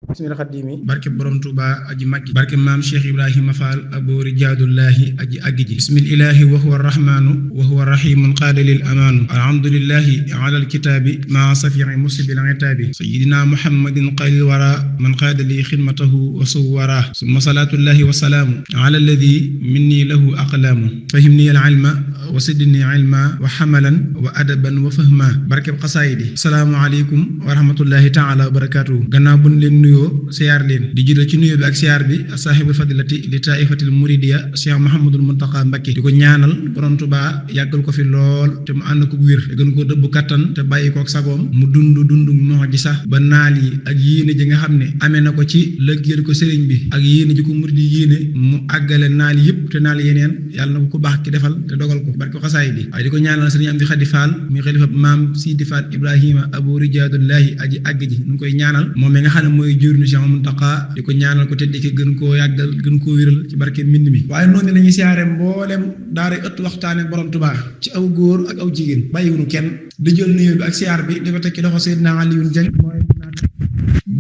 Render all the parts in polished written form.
bismil xadimi barke borom Tuuba aji maggi barke maam Cheikh Ibrahima Fall aboori jaadullahi aji aggi ji bismillahi wa huwa rahmanu wa huwa rahimun qaada lil amaanu alhamdulillahi ala alkitaabi maa safii musibil itaabi sayidina muhammadin qalil wara man qaada li xidmatahu wa suwara summa salaatullahi wa salaamu ala alladi minni lahu aqlaamu fahimni al ilma wa sidni ilma wa xamalan wa adaban wa fahma barkeb xasaayidi asalaamu aleykum wa rahmatullahi taala wa barakaatuhu gannaaw bu ñu leen nuyoo siyaar leen di jiital ci nuyoo bi ak siyaar bi saaxibul fadilati li taifatil muridiya Cheikh Mouhamadul Muntaqa Mbacké di ko ñaanal borom Tuubaa yàggal ko fi lool te mu ànd ko wér te gën koo dëbb kattan te bàyyi ko ak sagoom mu dund moo ji sax ba naal yi ak yéene ji nga xam ne amee na ko ci lëggéeyal ko sëriñ bi ak yéene ji ko murid yi yéene mu àggale naal yëpp te naal yeneen yàlla na ko ku baax ki defal te dogal ko barke xasaay bi waaye di ko ñaanal sëriñ Amdi Xadi Fall muy xalifa maam Sidi Fall Ibrahima Abu Rijaadullahi aji àgg ji ñu ngi koy ñaanal moom mi nga xam ne mooy jëriñu Cheikh Muntaqa di ko ñaanal ko teddi ki gën koo yàggal gën koo wéral ci barke mbind mi waaye noonu lañuy siyaare mboolem daara ëtt waxtaane borom Tuubaa ci aw góor ak aw jigéen bàyyiwunu kenn di jël nuyoo bi ak siyaar bi di ko teg ci loxo Seydina Alioune Dieng mooy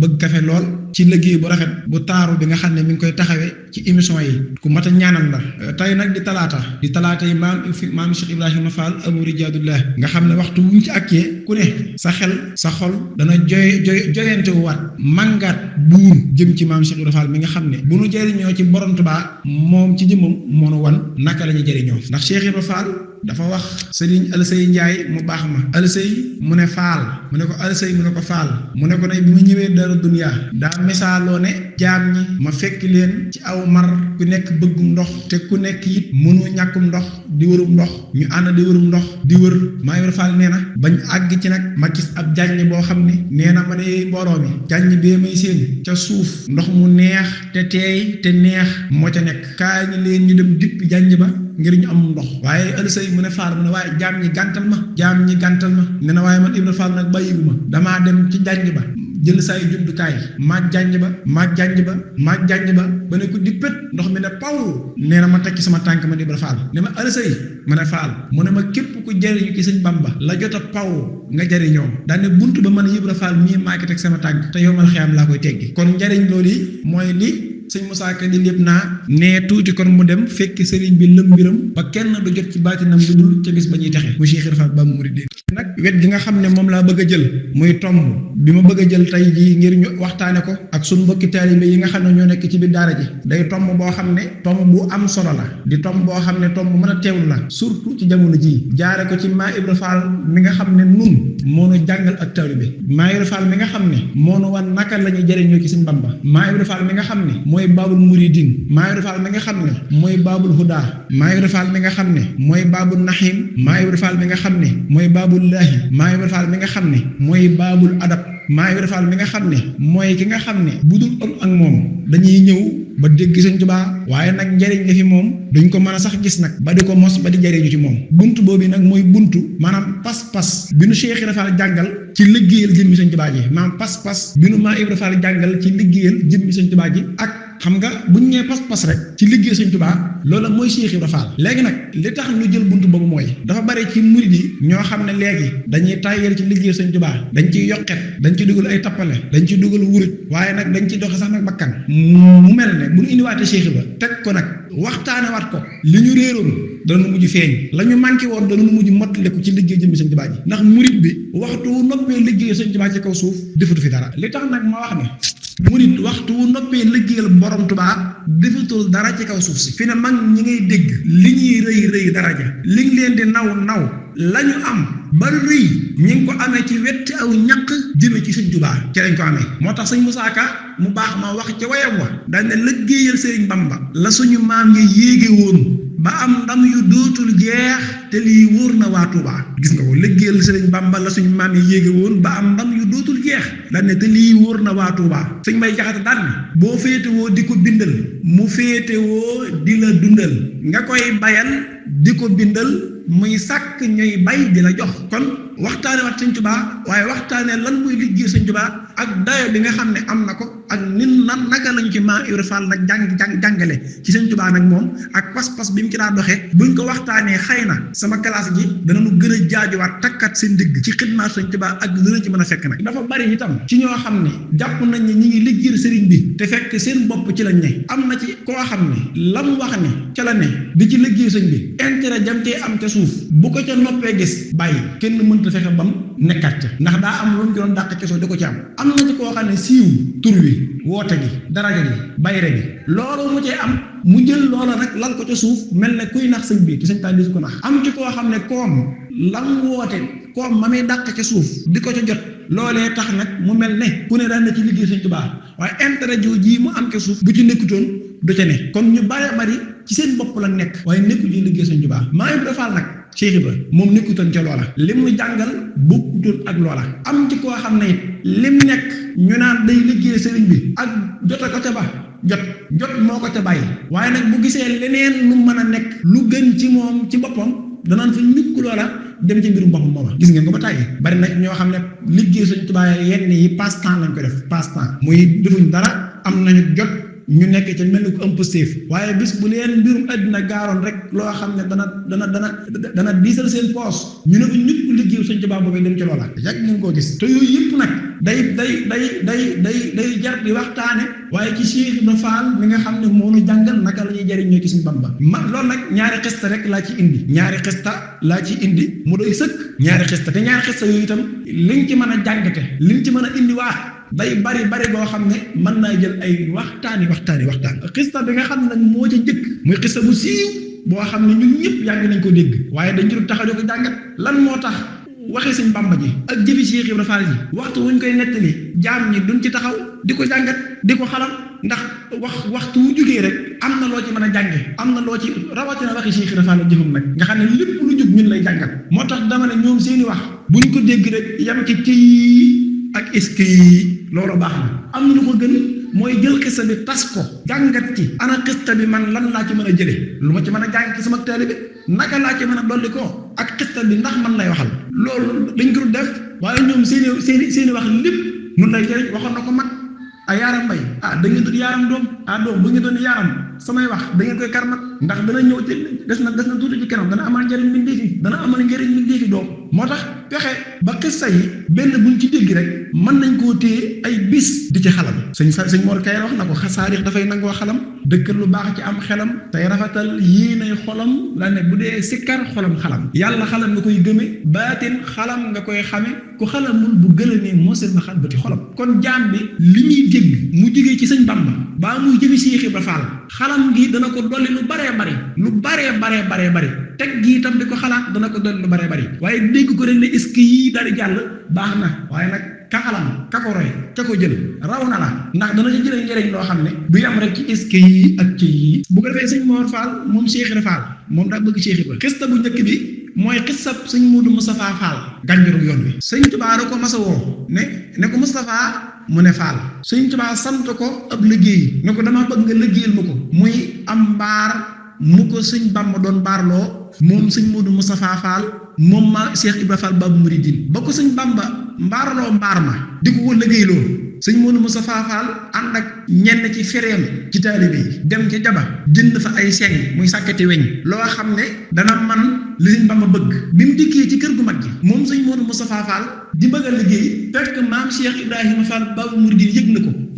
bëgg kafe lool ci liggéey bu rafet bu taaru bi nga xam ne mi ngi koy taxawee ci émission yi ku mat a ñaanal la tey nag di talaata yi maam Cheikh Ibrahima Fall Abu Rijaadullah nga xam ne waxtu wuñ ci akkee ku ne sa xel sa xol dana joyante wu waat màngaat buur jëm ci maam Cheikh Ibrahima Fall mi nga xam ne bu nu jëriñoo ci borom Tuubaa moom ci jëmmam moo nu wan naka la ñuy jëriñoo ndax Cheikh Ibrahima Fall dafa wax sëriñ Alsey Njaay mu baax ma Alsey mu ne Faal mu ne ko Alsey mu ne ko Faal mu ne ko nag bi ma ñëwee dara duniyaa daa misaaloo ne jaam ñi ma fekk leen ci aw mar ku nekk bëggum ndox te ku nekk it mënu ñàkkum ndox di wërum ndox ñu ànd di wërum ndox di wër maa Ibra Faal nee na bañ àgg ci nag ma gis ab jàññ boo xam ne nee na ma ne mbooloo mi jàññ bee may seen ca suuf ndox mu neex te teey te neex moo ca nekk kaay ñi leen ñu dem dippi jàññ ba ngir ñu am ndox waaye Alsey mu ne Faal mu ne waaye jaam ñi gàntal ma ne na waaye man Ibra Faal nag bàyyiwu ma damaa dem ci jàññ ba jël say jumtukaay maaj jànj ba ba ne ko dippét ndox mi ne paw nee na ma tekki sama tànk ma di Ibra Faal ne ma Alsey ma ne Faal mu ne ma képp ku jariñu ci sëñ Bamba la jot a paw nga jariñoo daane bunt ba mën a Ibra Faal mii maa ko teg sama tànk te yow mal xiyam laa koy teggi kon njariñ loolu yi mooy li sëñ Moussa Ka di lépp naa nee tuuti kon mu dem fekk sëriñ bi lëm mbiram ba kenn du jot ci baatinam lu dul ca bis ba ñuy texe mu Cheikh Ibra Fall ba murid nag wet gi nga xam ne moom laa bëgg a jël muy tomb bi ma bëgg a jël tey jii ngir ñu waxtaane ko ak suñ mbokki taalibe yi nga xam ne ñoo nekk ci biir daara ji day tomb boo xam ne tomb bu am solo la di tomb boo xam ne tomb bu mën a teewlu la surtout ci jamono jii jaare ko ci maa Ibra Fall mi nga xam ne nun moo nu jàngal ak taalibe maa Ibra Fall mi nga xam ne moo nu wan naka la ñuy jëriñoo ci sëñ Bamba maa Ibra Fall mi nga xam ne mooy baabul muridin maa Ibra Fall mi nga xam ne mooy baabul huda maa Ibra Fall mi nga xam ne mooy baabul naxim maa Ibra Fall mi nga xam ne mooy baabul laahi maa Ibra Fall mi nga xam ne mooy baabul adab maa Ibra Fall mi nga xam ne mooy ki nga xam ne bu dul am ak moom dañuy ñëw ba dégg Sëñ Tuubaa waaye nag njariñ la fi moom duñ ko mën a sax gis nag ba di ko mos ba di jariñu ci moom buntu boobu nag mooy buntu maanaam pas-pas bi nu Cheikh Ibra Fall jàngal ci liggéeyal jëmmi Sëñ Tuubaa ji maanaam pas-pas bi nu maa Ibra Fall jàngal ci liggéeyal jëmmi Sëñ Tuubaa ji ak xam nga buñ ñee pas-pas rek ci liggéey Sëñ Tuubaa loola mooy Cheikh Ibra Fall léegi nag li tax ñu jël buntu boobu mooy dafa bari ci murid yi ñoo xam ne léegi dañuy tàyyeel ci liggéey Sëñ Tuubaa dañ ciy yokket dañ ci dugal ay tappale dañ ci dugal wuruj waaye nag dañ ci doxe sax nag bakkan mu mel ne bu ñu indiwaatee Cheikh Ibra teg ko nag waxtaane waat ko li ñu réeroon dana mujj feeñ la ñu manqué woon dana mujj mottaliku ci liggéey jëmmi Sëñ Tuubaa ji ndax murid bi waxtu wu noppee liggéey Sëñ Tuubaa ci kaw suuf defatu fi dara li tax nag ma wax ne murid waxtu wu noppee liggéeyal borom Tuubaa defatul dara ci kaw suuf si fi ne mag ñi ngay dégg li ñuy rëy daraja li ngi leen di naw la ñu am ba rëy ñi ngi ko amee ci wetti aw ñaq jëme ci Sëñ Tuubaa ci lañ ko amee moo tax sëñ Moussa Ka mu baax ma wax ci wayam wa dañ ne liggéeyal Sëriñ Bamba la suñu maam yi yéege woon ba am ndam yu dootul jeex te lii wóor na waa Tuubaa gis nga ko liggéeyal Sëriñ Bamba la suñu maam yi yéege woon ba am ndam yu dootul jeex dañ ne te lii wóor na waa Tuubaa sëñ Mbay Jaxate daan ne boo féetewoo di ko bindal mu féetewoo di la dundal nga koy bayal di ko bindal muy sàkk ñooy bay di la jox kon waxtaane wat Sëñ Tuubaa waaye waxtaane lan muy liggéey Sëñ Tuubaa ak dayo bi nga xam ne am na ko ak nin nan naka lañu ci maa Ibra Fall nag jàngale ci Sëñ Tuubaa nag moom ak pas-pas bi mu ci daa doxee buñ ko waxtaanee xëy na sama classe gi danañu gën a jaajuwaat takkat seen digg ci xidmaat Sëñ Tuubaa ak lu leen ci mën a fekk nag dafa bari itam ci ñoo xam ne jàpp nañ ne ñi ngi liggéeyal te fekk seen bopp ci lañ ne. am na ci koo xam ne lam wax ne ca la ne di ci liggéey sëñ bi intérêt jam tee am ca suuf bu ko ca noppee gis bàyyi kenn mënta fexe bam nekkaat ca ndax daa am lu mu doon dàq ca suuf di ko ci am na ci koo xam ne siiw tur wi woote gi daraja gi bayre gi loolu mu cee am mu jël loola nag lal ko ca suuf mel ne kuy nax sëñ bi te sëñ Tuubaa di ko nax am ci koo xam ne koom lam woote koom ma muy dàq ca suuf di ko ca jot loolee tax nag mu mel ne ku ne daan na ci liggéey sëñ Tuubaa waaye intérêt jiw ji mu am ca suuf bu ci nekkutoon du ca ne kon ñu bari ci seen bopp la nekk waaye nekku ci liggéey sëñ Tuubaa maa ngi defaal nag Cheikh Ibra moom nekkutoon ca loola lim mu jàngal bokkutoon ak loola am ci koo xam ne it lim nekk ñu naan day liggéey sëriñ bi ak jota ko ca ba jot moo ko ca bàyyi waaye nag bu gisee leneen lu mën a nekk lu gën ci moom ci boppam danaan fa ñukk loola dem ci mbirum boppam mooma gis ngeen ko ba tàyyi bari nag ñoo xam ne liggéey sëñ Tuubaa yenn yi passe temps lañ ko def passe temps muy defuñ dara am nañu jot ñu nekk ca mel ni ko impostif waaye bis bu leen mbirum àddina gaaroon rek loo xam ne dana diisal seen poos ñu ne ko ñukk liggéey sëñ Tuubaa boobee dem ci loola yàgg ngeen koo gis te yooyu yëpp nag day jar di waxtaane waaye ci Cheikh Ibra Fall mi nga xam ne moo nu jàngal naka la ñuy jariñoo ci suñu Bamba loolu nag ñaari xista rek laa ci indi mu doy sëkk ñaari xista te ñaari xista yooyu itam liñ ci mën a jàngate liñ ci mën a indi waat day bari boo xam ne mën naa jël ay waxtaan xista bi nga xam ne nag moo ca njëkk muy xista bu siiw boo xam ne ñun ñëpp yàgg nañ ko dégg waaye dañ ci tax a ko jàngat lan moo tax waxee sëñ Bamba ji ak jëfi Cheikh Ibra Fall ji waxtu wuñ koy nettali jaam ñi duñ ci taxaw di ko jàngat di ko xalam ndax waxtu wu jógee rek am na loo ci mën a jànge am na loo ci rawatina waxi Cheikh Ibra Fall jëfam nag nga xam ne lépp lu jóg ñun lay jàngat moo tax dama ne ñoom seeni wax buñ ko dégg rek yam ci kii ak est-ce loolu baax na am na lu ko gën mooy jël xista bi tas ko jàngat ci ana xista bi man lan laa ci mën a jële lu ma ci mën a jàng ci sama taalibe naka laa ci mën a dolli ko ak xista bi ndax man lay waxal loolu dañ ko def waaye ñoom seeni wax lépp nun lay jëriñ waxoon na ko mag yaaram mbay da ngeen doon yaaram doom doom bu ngeen doon yaaram samay wax da ngeen koy karmat ndax dana ñëw ci des na tuuti ci kanam dana amal njëriñ mbindeefi doom moo tax pexe ba xista yi benn buñ ci dégg rek mën nañ koo téye ay bis di ci xalam sëñ Mor Kayre wax na ko xasaarix dafay nangoo xalam dëkkal lu baax ci am xelam tey rafetal yéenay xolam la ne bu dee sikkar xolam xalam yàlla xalam nga koy gëme baatin xalam nga koy xame ku xalamul bu gëlëmee mosil ma xal bëti xolam kon jaam bi li ñuy dégg mu jógee ci sëñ Bamba baa muy jëmi Cheikh Ibra Fall xalam gi dana ko dolli lu baree bari teg gi itam di ko xalaat dana ko dolli lu baree bari waaye dégg ko rek ne est-ce que yii daal di jàll baax na waaye nag ka xalam ka ko roy ka ko jël raw na la ndax dana ci jëlee njëriñ loo xam ne du yam rek ci est-ce que yii ak ci yii bu ko defee sëñ Mor Fall moom Cheikh Ibra Fall moom daa bëgg Cheikh Ibra xista bu njëkk bi mooy xisab sëñ Modou Moustapha Fall gànjaru yoon wi sëñ Tuubaa da ko mas a woo ne ko Moustapha mu ne Fall sëñ Tuubaa sant ko ab liggéey ne ko dama bëgg nga liggéeyal ma ko muy am mbaar mu ko sëñ Bamba doon baarloo moom sëñ Modou Moustapha Fall moom ma Cheikh Ibra Fall Babou Mouridine ba ko sëñ Bamba mbaarloo mbaar ma di ko liggéeyloo sëñ Modou Moustapha Fall ànd ak ñenn ci fereem ci taalibe yi dem ci jaba jënd fa ay seng muy sàkkati weñ loo xam ne dana man li sëñ Bamba bëgg bi mu dikkee ci kër gu mag gi moom sëñ Modou Moustapha Fall di bëgg a liggéey fekk maam Cheikh Ibrahima Fall Babou Mouridine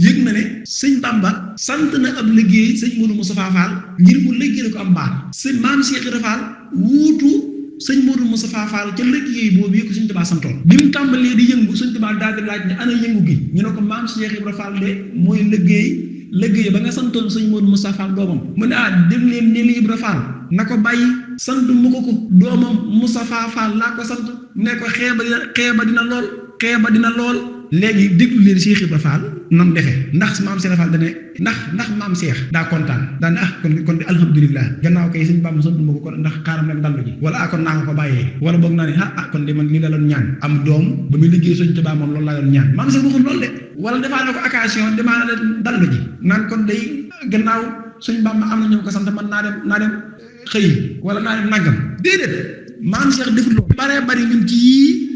yëg na ne sëñ Bamba sant na ab liggéey sëñ Modou Moustapha Fall ngir mu liggéey ko am mbaar sëñ maam Cheikh Ibrahima Fall wuutu sëñ Modou Moustapha Fall ca liggéey boobu yi ko sëñ Tuubaa santoon bi mu tàmbalee di yëngu sëñ Tuubaa daal di laaj ne ana yëngu gi ñu ne ko maam Cheikh Ibrahima Fall de mooy liggéey ba nga santoon sëñ Modou Moustapha Fall doomam mu ne dem leen ne li Ibra Fall na ko bàyyi sant mu ko doomam Moustapha Fall laa ko sant ne ko xeeba dina lool léegi déglu leen Cheikh Ibra Fall nam defee ndax maam Cheikh Fall dane ndax maam Cheikh daa kontaan daane kon de alhamdulilah gannaaw kay sëñ Bamba sant ma ko kon ndax xaaram leen dallu ji wala kon naa ko bàyyee wala boog naa ne kon de man lii la doon ñaan am doom ba muy liggéey sëñ Tuubaa moom loolu laa doon ñaan maam Cheikh waxul loolu de wala defaa na ko occasion demaa na dallu ji naan kon day gannaaw sëñ Bamba am na ñoo ko sant man naa dem xëy wala naa dem nangam déedéet maam Cheikh deful loolu baree bari ñun ci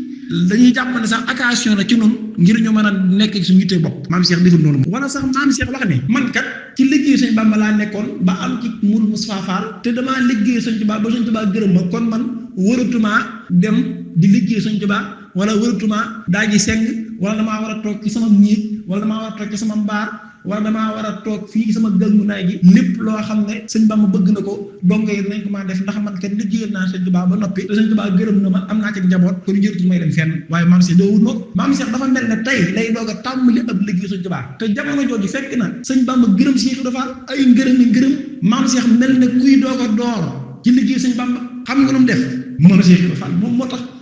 dañuy jàpp ne sax occasion la ci noonu ngir ñu mën a nekk suñu yitte bopp maam Cheikh deful noonu wala sax maam Cheikh wax ne man kat ci liggéey sëñ Bamba laa nekkoon ba am ci Modou Moustapha Fall te damaa liggéey sëñ Tuubaa ba sëñ Tuubaa gërëm ma kon man waratumaa dem di liggéey sëñ Tuubaa wala waratumaa daa ji seng wala damaa war a toog ci sama néeg wala damaa war a toog ci sama mbaar wala damaa war a toog fii sama gëngu naay gi lépp loo xam ne sëñ Bamba bëgg na ko dongo yi nañ ko maa def ndax man kat liggéeyal naa sëñ Tuubaa ba noppi te sëñ Tuubaa gërëm na ma am naa ci njaboot kon jërëjëf may dem fenn waaye maam Cheikh doo wut moom maam Cheikh dafa mel ne tey lay doog a tàmbali ab liggéey sëñ Tuubaa te jamono jooju fekk na sëñ Bamba gërëm Cheikh Ibra Fall ay ngërëm maam Cheikh mel ne kuy doog a door ci liggéey sëñ Bamba xam nga lu mu def moom Cheikh Ibra Fall moom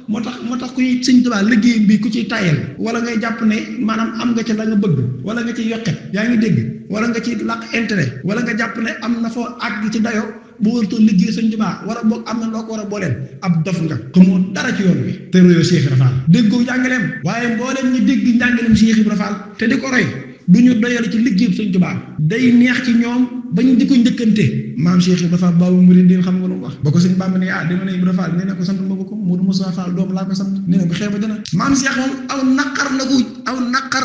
moo tax kuy sëñ Tuubaa liggéey bi ku ci tayal wala ngay jàpp ne maanaam am nga ci la nga bëgg wala nga ci yokket yaa ngi dégg wala nga ci làq intérêt wala nga jàpp ne am na foo àgg ci dayo bu wërtoo liggéey sëñ Tuubaa wala boog am na loo ko war a booleel ab dof nga xamoo dara ci yoon wi te royoo Cheikh Ibra Fall déggoo njàngaleem waaye mbooleem ñi dégg njàngaleem Cheikh Ibra Fall te di ko roy du ñu doyal ci liggéey sëñ Tuubaa day neex ci ñoom bañ di ko njëkkante maam Cheikh Ibra Fall baabu murid din xam nga lu mu wax ba ko sëñ Bamba ne dama ne Ibra Fall nee na ko sant ma ko Modou Moussa Fall doom laa ko sant nee na bu xeeba dina maam Cheikh moom aw naqar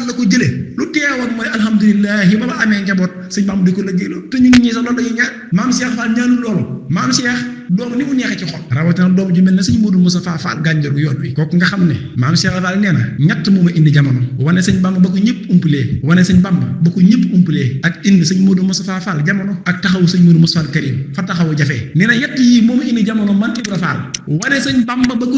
la ko jële lu teewoon mooy alhamdulilah ba ma amee njaboot sëñ Bamba di ko liggéeyloo te ñun ñii sax loolu dañuy ñaan maam Cheikh Fall ñaanul loolu maam Cheikh doom ni mu neexee ci xol rawatina doom ji mel ne sëñ Modou Moussa Fall gànjaru yoon wi kooku nga xam ne maam Cheikh Fall nee na ñett moo ma indi jamono wane sëñ Bamba ba ko ñëpp umpulee wane sëñ Bamba ba ko ñëpp umpulee ak indi sëñ Modou Moussa Fall jamono ak taxawu sëñ Modou Moussa Karim fa taxawu jafe nee na yett yi moo ma indi jamono man Ibra Fall wane sëñ Bamba ba ko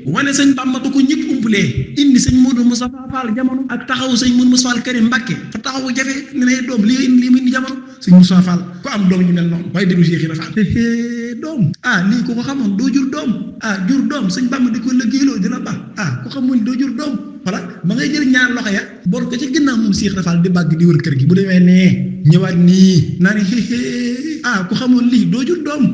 wane sëñ Bamba ba ko ñëpp umpulee indi sëñ Modou Moussa Fall jamono ak taxawu sëñ Modou Moussa Karim Mbàkke fa taxawu jafe ne na doom lii mu indi jamono sëñ Moussa Fall ko am doom ñu mel noonu waaye déglu Cheikh Ibra Fall doom lii ko xamoon doo jur doom jur doom sëñ Bamba di ko liggéeyloo dina baax ko xamul doo jur doom voilà ma ngay jël ñaar loxo ya bor ko ci ginnaaw moom Cheikh Ibra Fall di bàgg di wër kër gi bu demee nee ñëwaat nii naa ni ku xamoon lii doo jur doom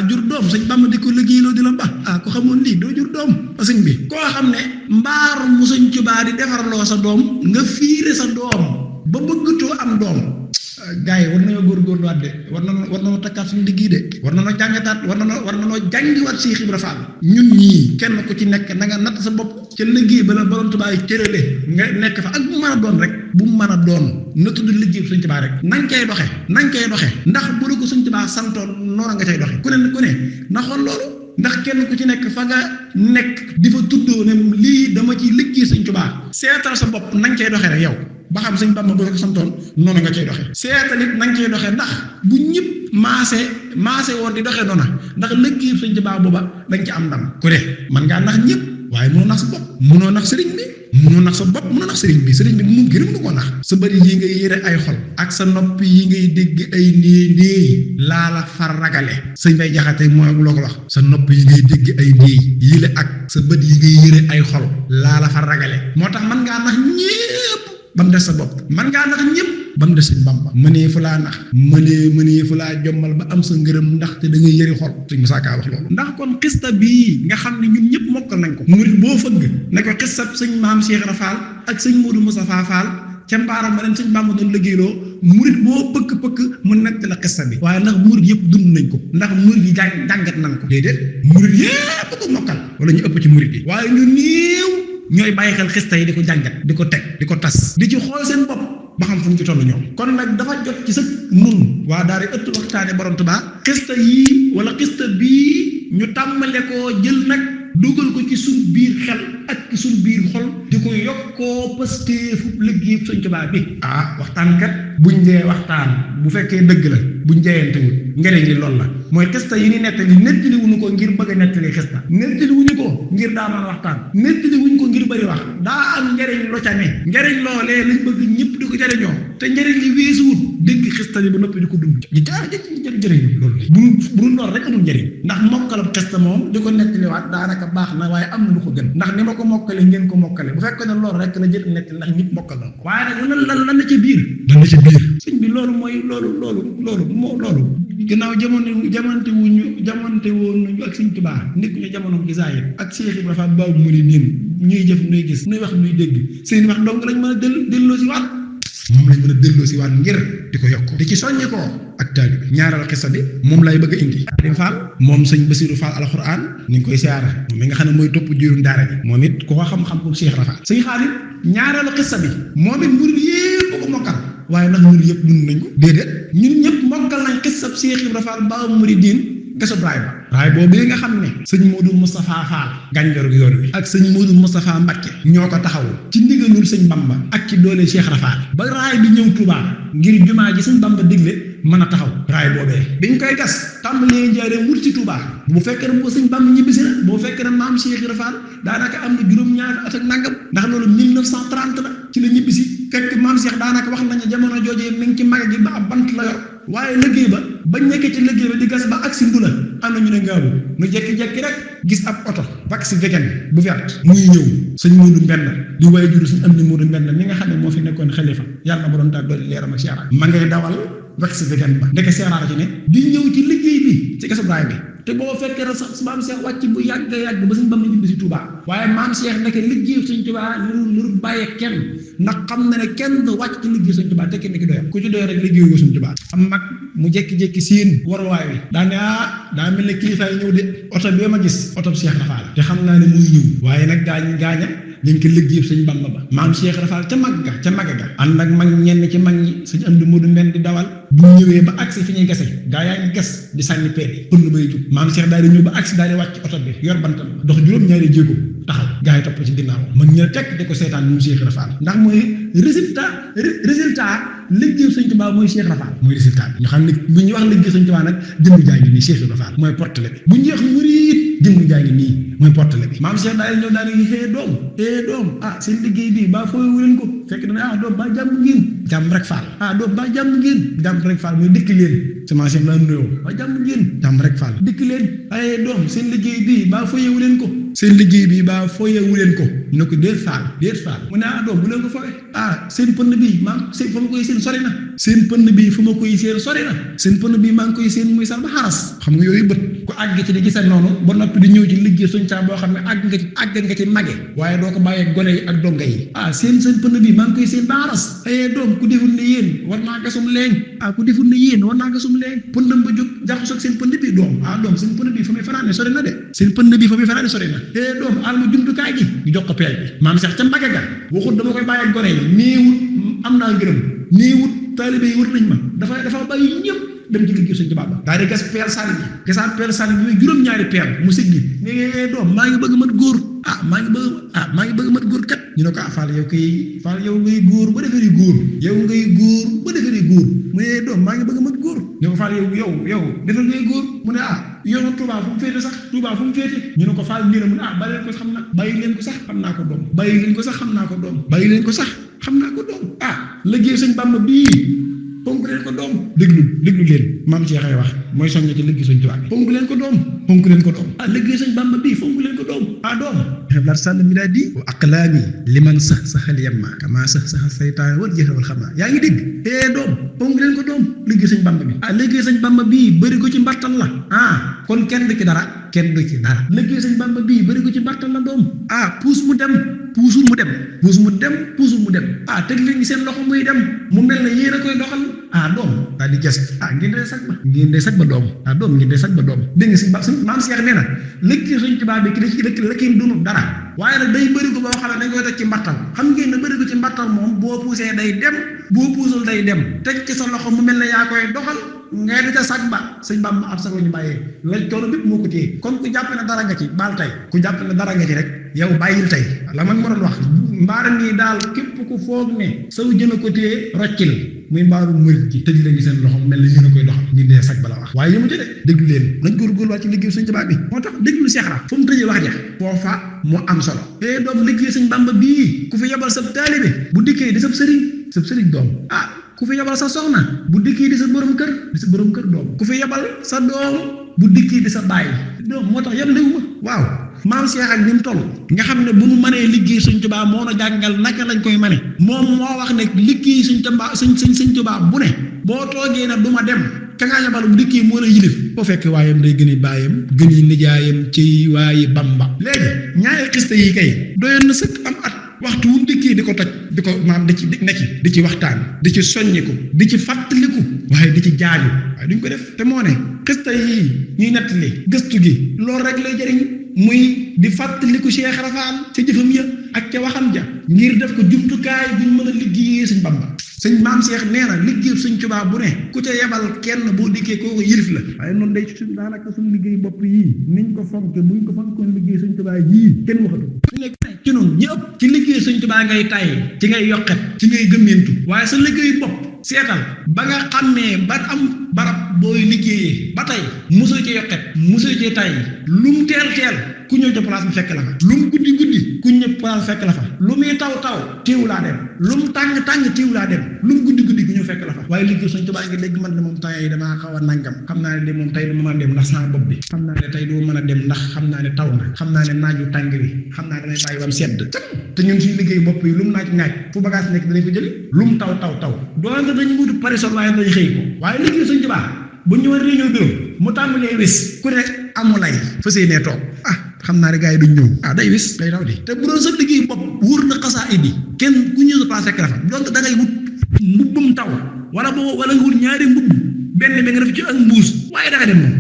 jur doom sëñ Bamba di ko liggéeyloo di la baax ku xamoon lii doo jur doom sëñ bi koo xam ne mbaar mu sëñ Tuubaa di defarloo sa doom nga fiire sa doom ba bëggatoo am doom gars yi war nañoo góorgóorluwaat de war nañoo takkaat suñu liggéey de war nañoo jàngataat war nañoo jàngiwaat Cheikh Ibra Fall ñun ñii kenn ku ci nekk na nga natt sa bopp ca liggéey ba la borom Tuubaa yi cërale nga nekk fa ak bu mën a doon rek bu mu mën a doon na tudd liggéey sëñ Tuubaa rek nañ koy doxe ndax bu la ko sëñ Tuubaa santoon noonu nga cay doxe ku ne na xool loolu ndax kenn ku ci nekk fa nga nekk di fa tuddoo ne lii dama ci liggéey sëñ Tuubaa seetal sa bopp nañ koy doxe rek yow ba xam sëñ Bamba bu la ko santoon noonu nga cay doxe seetal it nañ cay doxe ndax bu ñëpp maase woon di doxe noona ndax liggéey sëñ Tuubaa booba dañ ci am ndam ku ne man ngaa nax ñëpp waaye mënoo nax sa bopp mënoo nax sëriñ bi mënoo nax sa bopp mënoo nax sëriñ bi moom gën a mënu koo nax sa bëri yi ngay yëre ay xol ak sa noppi yi ngay dégg ay ndéey laa la far ragale sëñ Bay Jaxate mooy loo ko wax sa nopp yi ngay dégg ay ndéey yile ak sa bët yi ngay yëre ay xol laa la far ragale moo tax man ngaa nax ñépp ba mu des sa bopp man ngaa nax ñëpp ba mu des sëñ Bamba mënee fu laa nax mënee fu laa jommal ba am sa ngërëm ndaxte da ngay yëri xol sëñ Musaa Ka wax loolu ndax kon xista bii nga xam ne ñun ñëpp mokkal nañ ko murit boo fëgg ne ko xistab sëñ maam Cheikh Ibra Fall ak sëñ Modou Moussa Fall ca mbaaram ma leen sëñ Bamba doon liggéeyloo murit boo pëkk mu nekk la xista bi waaye ndax murit yëpp dund nañ ko ndax murit yi jàngat nañ ko déedéet murit yëpp ko mokkal wala ñu ëpp ci murit yi waaye ñu néew ñooy bàyyi xel xista yi di ko jàngat di ko teg di ko tas di ci xool seen bopp ba xam fu ñu ci toll ñoom kon nag dafa jot ci sa nun waa daara ëtt waxtaane borom Tuubaa xista yii wala xista bii ñu tàmbale koo jël nag dugal ko ci suñ biir xel ak ci suñ biir xol di ko yokkoo pasteefu liggéey Sëñ Tuubaa bi waxtaankat buñ dee waxtaan bu fekkee dëgg la buñ jeyantewul njëriñ li loolu la mooy xista yi ni nettali wuñu ko ngir bëgg a nettali xista nettali wuñu ko ngir daa mën waxtaan nettali wuñu ko ngir bëri wax daa am njëriñ lo ca ne njëriñ loolee lañ bëgg ñëpp di ko jëriñoo te njëriñ li weesuwut dégg xista bi ba noppi di ko dund jëriñ loolu bu loolu rek amul njëriñ ndax mokkalam xista moom di ko nettaliwaat daanaka baax na waaye am na lu ko gën ndax ni ma ko mokkale ngeen ko mokkale bu fekkoon ne loolu rek la jël nettali ndax ñëpp mokkal na ko waaye nag lan la ci biir sëñ bi loolu mooy loolu gannaaw jamonte woon nañu ak Sëñ Tuubaa nekk ñu jamono gi zaahir ak Cheikh Ibra Fall baabu mu ni niin ñuy jëf nuy gis nuy wax nuy dégg seen wax dong lañ mën a delloo si waat moom lañ mën a delloo si waat ngir di ko yokk di ci soññi ko ak taalibe ñaaral xissa bi moom lay bëgg a indi Xaadim Fall moom sëñ Basiru Fall alxuraan ni ngi koy siyaara moom mi nga xam ne mooy topp jiirum daara ji moom it ku ko xam-xam ko Cheikh Ibra Fall sëñ Xaadim ñaareelu xissa bi moom it murid yépp ko mokkal waaye nag murid yëpp dund nañ ko déedéet ñun ñëpp mokkal nañ xissab Cheikh Ibra Fall ba muridiin Gaso Ibrahima raay boobu nga xam ne sëñ Modou Moustapha Fall gànjaru yoon wi ak sëñ Modou Moustapha Mbacké ñoo ko taxaw ci ndigalul sëñ Bamba ak ci doole Cheikh Rafal ba raay bi ñëw Touba ngir jumaa ji sëñ Bamba digle mën a taxaw raay boobee biñ koy gas tàmbalee njaareem wut ci Touba bu fekkee ne boo sëñ Bamba ñibbisi na boo fekkee ne maam Cheikh Rafal daanaka am na juróom-ñaari at ak nangam ndax loolu 1930 la ci la ñibbisi fekk maam Cheikh daanaka wax nañu jamono joojee mi ngi ci mag gi ba ab bant la yor waaye liggéey ba bañ nekkee ci liggéey ba di gas ba agsi Ndula am na ñu ne ngaabu nu jekki-jekki rek gis ab oto vax vegan bu verte muy ñëw sëñ Modou Mbenn di waaye juru suñ am ni Modou Mbenn mi nga xam ne moo fi nekkoon xalifa yàlla na ba doon daal doon leeram ak siyaara ma ngay dawal vax vegan ba ndeke siyaara ci ne di ñëw ci liggéey bi ci gasub raay bi te boo fekkee ne sax maam Cheikh wàcc bu yàgg ba suñ Bamba ñibbi si Touba waaye maam Cheikh nekk liggéey suñ Touba lu bàyyee kenn ndax xam na ne kenn wàcc ci liggéey suñ Touba te kenn ki doyam ku ci doy rek liggéey ko suñ Touba am mag mu jékki-jékki siin waruwaay wi daane daa mel ne kilifa yi ñëw de oto bi ma gis oto bi Cheikh Rafal te xam naa ne muy ñëw waaye nag gaaña dañ ko liggéey suñ Bamba ba maam Cheikh Rafal ca mag ga ànd ak mag ñenn ci mag ñi suñ am di Modou Mbenn di dawal bu ñëwee ba agsi fi ñuy gase gaa yaa ngi gas di sànni peer yi pënd bay jub maam Cheikh daal di ñëw ba agsi daal di wàcc oto bi yor bantam dox juróom-ñaari jéego taxaw gaa yi topp ci ginnaaw mag ñi tekk di ko seetaan moom Cheikh Rafal ndax mooy résultat liggéey Sëñ Tuubaa mooy Cheikh Rafal mooy résultat bi ñu xam ne bu ñuy wax liggéey Sëñ Tuubaa nag jëmm jaa ngi nii Cheikh Rafal mooy portele bi bu ñuy wax murid jëmm jaa ngi nii mooy portele bi maam Cheikh daal di ñëw daal di doom seen liggéey bi baa fooy wuleen ko fekk dana doom baa jàmm ngeen jàmm rek faal doom baa jàmm ngeen jàmm rek faal mooy dëkk leen sama Cheikh laa nuyoo baa jàmm ngeen jàmm rek faal dëkk leen doom seen liggéey bi baa fooyewu leen ko seen liggéey bi baa fooyewu leen ko ñu ne ko déet faal mu ne doom bu leen ko fooye seen pënd bi fa ma koy seen sori na seen pënd bi fu ma koy seen sori na seen pënd bi maa ngi koy seen muy sax ba xaras xam nga yooyu bët ku àgg ci di gisal noonu ba noppi di ñëw ci liggéey suñ caa boo xam ne àgg nga ci mage waaye doo ko bàyyee gone yi ak donga yi seen pënd bi maa ngi koy seen ba xaras doom ku deful ne yéen war naa gasum leeñ ku deful ne yéen war naa gasum leeñ pëndam ba jóg jaxasoo ak seen pënd bi doom doom seen pënd bi fa muy fanaane sori na de seen pënd bi fa muy fanaane sori na doom alma jumtukaay gi ñu jox ko peel bi maam sax ca mage ga waxut dama koy bàyyee gone yi néewut am naa ngërëm néewut taalibe yi wër nañ ma dafa bàyyi ñëpp dem ci liggéey Sëñ Tuubaa ba daal di gas peel sànni bi gasaan peel sànni bi muy juróom-ñaari peel mu siggi ne doom maa ngi bëgg mat góor maa ngi bëgg mat góor kat ñu ne ko Fall yow ngay góor ba defee góor mu ne doom maa ngi bëgg mat góor ñu ko Fall yow defal ngay góor mu ne yoonu Touba fu mu féete sax Touba fu mu féete ñu ne ko Fall nii la mu ne bàyyi leen ko sax xam naa ko doom bàyyi leen ko sax xam naa ko doom liggéey Sëñ Bamba bii fonk leen ko doom déglu leen maam Cheikh ay wax mooy soññe ci liggéey Sëñ Tuubaa bi fonk leen ko doom liggéey Sëñ Bamba bii fonk leen ko doom doom xeblaat sàll mi daa di wa aqlaami liman sax saxal yemma kama sax saxal saytaan wal jëxewal xam naa yaa ngi dégg doom fonk leen ko doom liggéey Sëñ Bamba bi liggéey Sëñ Bamba bii bëri ko ci mbartal la kon kenn du ci dara liggéey Sëñ Bamba bii bëri ko ci mbartal la doom puus mu dem puusul mu dem teg leen seen loxo muy dem mu mel ne yéen a koy doxal doom daal di ges ngeen dee sag ba doom doom ngeen dee sag ba doom dégg nga si maam Cheikh nee na liggéey Sëñ Tuubaa bi ki la ki dunu dara waaye nag day bëri ko boo xam ne dañ koy teg ci mbattal xam ngeen ne bëri ko ci mbattal moom boo puusee day dem boo puusul day dem teg ci sa loxo mu mel ne yaa koy doxal ngay di ca sag ba Sëñ Bamba ab sag la ñu bàyyee lañ toolu bépp moo ko téye kon ku jàpp ne dara nga ci baal tey ku jàpp ne dara nga ci rek yow bàyyil tey la man ma doon wax mbaaram yi daal képp ku foog ne saw jën a ko téye roccil muy mbaaru murit ci tëj leen seen loxo mel na yéen a koy doxal ñu dee sag bala wax waaye yëmu ci de déglu leen nañ góorgóorluwaat ci liggéey Sëñ Tuubaa bi moo tax déglu Cheikh Ra fu mu tëjee wax ja foofa mu am solo doom liggéey Sëñ Bamba bii ku fi yebal sa taalibe bu dikkee di sab sëriñ doom ku fi yebal sa soxna bu dikkee di sa borom kër doom ku fi yebal sa doom bu dikkee di sa baay doom moo tax yam léwu ma waaw maam Cheikh ak ni mu toll nga xam ne bu nu mënee liggéey Sëñ Tuubaa moo na jàngal naka lañ koy mane moom moo wax ne liggéey Sëñ Tuubaa bu ne boo toogee nag du ma dem ka ngaa yebal bu dikkee moo la yilif boo fekk waayam day gën a baayam gën a nijaayam ci waayi Bamba léegi ñaari xiste yi kay doyoon na sëkk am at waxtu wu dikkee di ko toj di ko maam di ci waxtaan di ci soññiku di ci fàttaliku waaye di ci jaaju waaye duñ ko def te moo ne xista yii ñuy nettali gëstu gi loolu rek lay jëriñ muy di fàttaliku Cheikh Rafal ca jëfam ya ak ca waxam ja ngir def ko jumtukaay buñ mën a liggéeyee Sëñ Bamba sëñ maam Cheikh nee na liggéey sëñ Tuubaa bu ne ku ca yebal kenn boo dikkee kooku yilif la waaye noonu day suñ daanaka suñ liggéey bopp yii niñ ko fonke buñ ko fonkoon liggéey sëñ Tuubaa yii kenn waxatu su nekk ci noonu ñi ëpp ci liggéey sëñ Tuubaa ngay tàyyi ci ngay yokkat ci ngay gëmmentu waaye sa liggéey bopp seetal ba nga xàmmee ba am barab booy liggéeyee ba tey mosoo ci yokkat mosoo ci tàyyi lum teel ku ñëw ca place bi fekk la fa lum guddi ku ñëw place fekk la fa lu muy taw téewu laa dem lum tàng téewu laa dem lum guddi ku ñëw fekk la fa waaye liggéey Sëñ Tuubaa ngi léegi man de moom temps yi damaa xaw a nangam xam naa ne de moom tey du ma mën a dem ndax sama bopp bi xam naa ne tey du ma mën a dem ndax xam naa ne taw na xam naa ne naaju tàng bi xam naa damay bàyyi bam sedd te ñun suñu liggéey bopp yi lu mu naaj fu bagage nekk danañ ko jëli lu mu taw doonte dañu wutu parasol waaye dañu xëy ko waaye liggéey Sëñ Tuubaa bu ñu war réunion bureau mu tàmbalee wis ku ne amul ay fas yéenee toog xam naa ne gars yi duñ ñëw day wis day daw di te bu doon sa liggéey bopp wóor na xasaa indi kenn ku ñëw sa place fekk la fa donc da ngay wut mbubbum taw wala nga wut ñaari mbubb benn bi nga def ci ak mbuus waaye da nga dem moom